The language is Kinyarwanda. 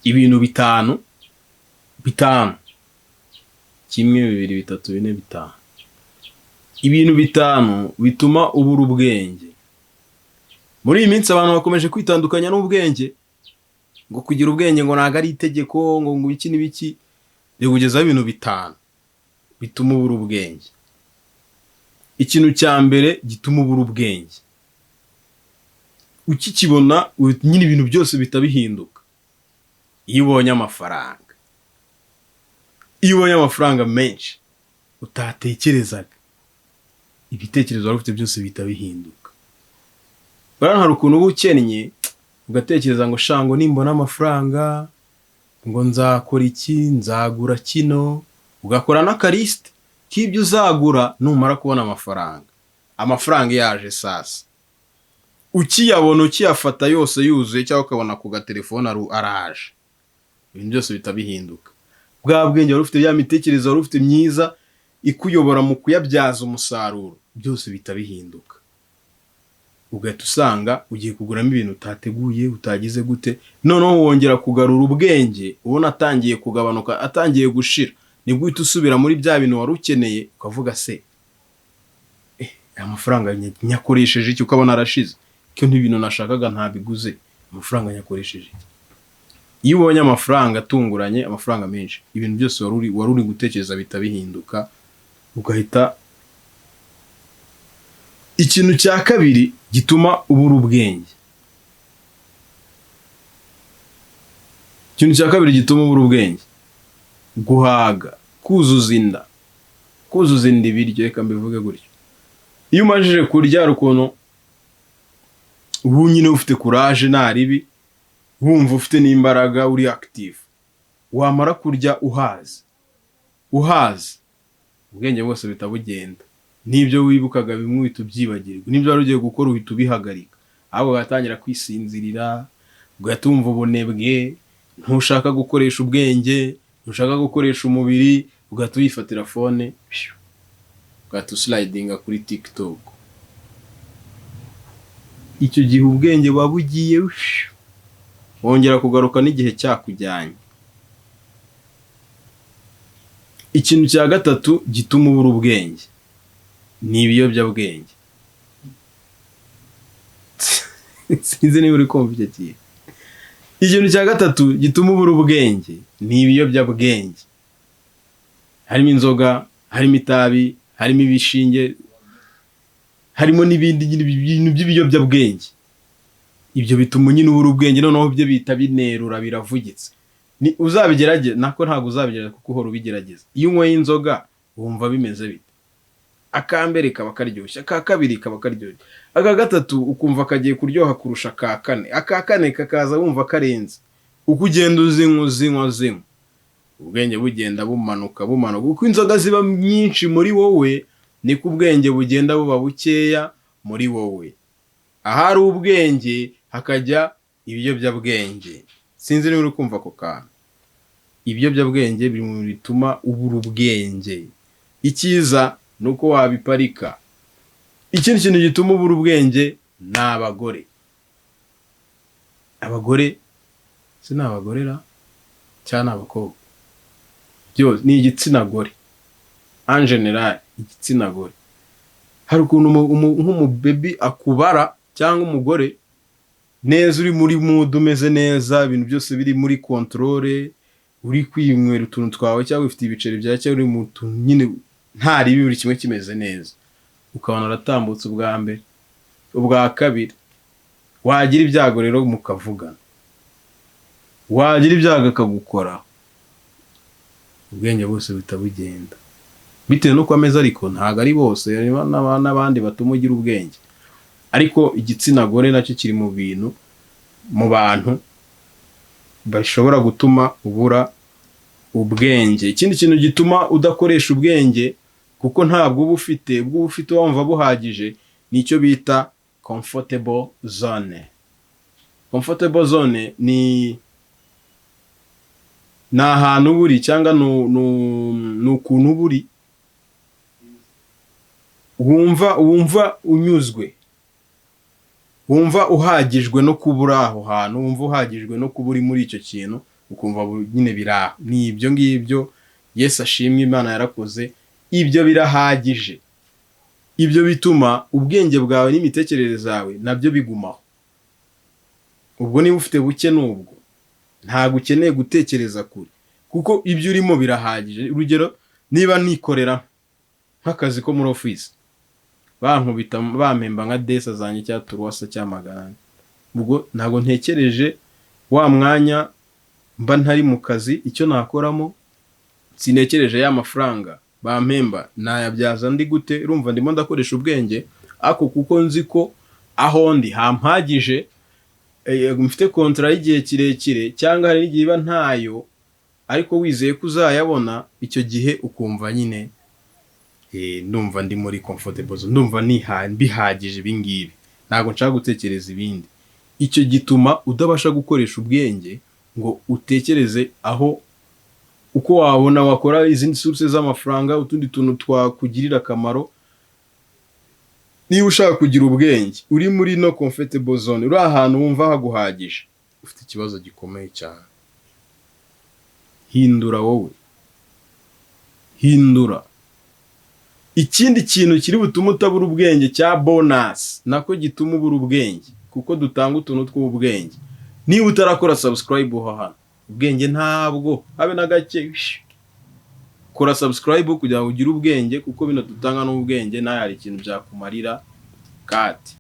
ibintu bitanu, kimwe, bibiri, bitatu, bine, bitanu, ibintu bitanu bituma ubura ubwenge. Muri iyi minsi abantu bakomeje kwitandukanya n'ubwenge, ngo kugira ubwenge ngo ntago ari itegeko, ngo iki n'ibiki. Rero kugezaho ibintu bitanu bituma ubura ubwenge. Ikintu cya mbere gituma ubura ubwenge, ukikibona nyine ibintu byose bihita bihinduka. Iyo ubonye amafaranga menshi utatekerezaga, ibitekerezo wari ufite byose bihita bihinduka. Bara hari ukuntu uba ukennye ugatekereza ngo shango nimbona amafaranga ngo nzakora iki, nzagura kino, ugakora n'akarisite k'ibyo uzagura numara kubona amafaranga yaje sasa. Ukiyabona, ukiyafata yose yuzuye, cyangwa ukabona ku gatelefone araje, ibintu byose bihita bihinduka. Bwa bwenge wari ufite, ya mitekerereze wari ufite myiza ikuyobora mu kuyabyaza umusaruro, byose bihita bihinduka. Ugahita usanga ugiye kuguramo ibintu utateguye, utagize gute, noneho wongera kugarura ubwenge, ubona atangiye kugabanuka, atangiye gushira, nibwo uhita usubira muri bya bintu wari ukeneye, ukavuga se amafaranga nyakoresheje iki, ukabona arashize, cyo n'ibintu nashakaga ntabiguze, amafaranga nyakoresheje iki. Iyo ubonye amafaranga atunguranye, amafaranga menshi, ibintu byose wari uri gutekereza bihita bihinduka, ugahita. Ikintu cya kabiri gituma ubura ubwenge, guhaga, kuzuza inda ibiryo, reka mbivuge gutyo. Iyo umajije kurya hari ukuntu ubu nyine ufite courage nta ribi, wumva ufite n'imbaraga, uri active, wamara kurya uhaze, ubwenge bwose bihita bugenda. N'ibyo wibukaga bimwe uhita ubyibagirwa, n'ibyo wari ugiye gukora uhita ubihagarika, ahubwo ugatangira kwisinzirira, ugatumva ubunebwe, ntushaka gukoresha ubwenge, ntushaka gukoresha umubiri, ugahita uyifatira phone, ugahita uslidinga kuri TikTok. Icyo gihe ubwenge wabugiye, wongera kugaruka n'igihe cyakujyanye. Ikintu cya gatatu gituma ubura ubwenge ni ibiyobyabwenge. Sinzi niba uri kumva icyo kintu. Ikintu cya gatatu gituma ubura ubwenge ni ibiyobyabwenge. Harimo inzoga, harimo itabi, harimo ibishinge, harimo n'ibindi bintu by'ibiyobyabwenge. Ibyo bituma nyine ubura ubwenge, noneho byo bita binerura, biravugitse. Ni uzabigerageza, nako ntabwo uzabigerageza kuko uhora ubigerageza. Iyo unyweye inzoga wumva bimeze bite? Akambere kaba karyoshye, aka kabiri kaba karyoshye, aka gatatu ukumva kagiye kuryoha kurusha aka kane, aka kane kakaza wumva karenze. Uko ugenda uzinywa, ubwenge bugenda bumanuka, uko inzoga ziba nyinshi muri wowe niko ubwenge bugenda buba bukeya muri wowe. Ahari ubwenge hakajya ibiyobyabwenge. Sinzi niba uri kumva ako kantu. Ibiyobyabwenge biri mu bituma ubura ubwenge. Icyiza nuko wabiparika. Ikindi kintu gituma ubura ubwenge ni abagore. Abagore si ni abagorera cyane abakobwa, byose ni igitsina gore. En general igitsina gore. Hari ukuntu nk'umubebi akubara cyangwa umugore neza, uri muri mood, umeze neza, ibintu byose biri muri controle, uri kwinywera utuntu twawe cyangwa ufite ibiceri bya cyangwa uri mu tuntu nyine nta ribi, buri kimwe kimeze neza, ukabona aratambutse ubwa mbere, ubwa kabiri, wagira ibyago rero mukavugana, wagira ibyago akagukora, ubwenge bwose butabugenda bitewe nuko ameze. Ariko ntago ari bose, n'abandi batuma ugira ubwenge. Ariko igitsina gore nacyo kiri mu bantu bashobora gutuma ubura ubwenge. Ikindi kintu gituma udakoresha ubwenge kuko ntabwo uba ufite wumva buhagije, nicyo bita comfortable zone. Comfortable zone ni ahantu buri cyangwa n'ukuntu buri wumva unyuzwe, wumva uhagijwe no kubura aho hantu, wumva uhagijwe no kuba uri muri icyo kintu, ukumva nyine biraho. Ni ibyo ngibyo Yesu ashimwe, Imana yarakoze, ibyo birahagije. Ibyo bituma ubwenge bwawe n'imitekerereze yawe nabyo bigumaho. Ubwo niba ufite buke n'ubwo ntabwo ukeneye gutekereza kure, kuko ibyo urimo birahagije. Urugero, niba nikorera nk'akazi ko muri office, bankubita bampemba nka desa zanjye cya turuwasa cya magana, ubwo ntabwo ntekereje wa mwanya mba ntari mu kazi icyo nakoramo, sinekereje ya mafaranga bampemba nayabyaza ndi gute. Urumva ndimo ndakoresha ubwenge, ako kuko nzi ko aho ndi hampagije, mfite kontra y'igihe kirekire, cyangwa hari n'igihe iba ntayo ariko wizeye ko uzayabona, icyo gihe ukumva nyine ndumva ndi muri comfortable zone, ndumva bihagije ibingibi, ntabwo nshaka gutekereza ibindi. Icyo gituma udabasha gukoresha ubwenge ngo utekereze aho uko wabona wakora izindi sources z'amafaranga, utundi tuntu twakugirira akamaro. Niba ushaka kugira ubwenge uri muri no comfortable zone, uri ahantu wumva haguhagije, ufite ikibazo gikomeye cyane. Hindura wowe, hindura. Ikindi kintu kiri butuma utabura ubwenge cya bonus, nako gituma ubura ubwenge, kuko dutanga utuntu tw'ubwenge. Niba utarakora subscribe hano, ubwenge ntabwo habe na gake. Kora subscribe kugira ngo ugire ubwenge, kuko bino dutanga n'ubwenge nayo hari ikintu byakumarira kati.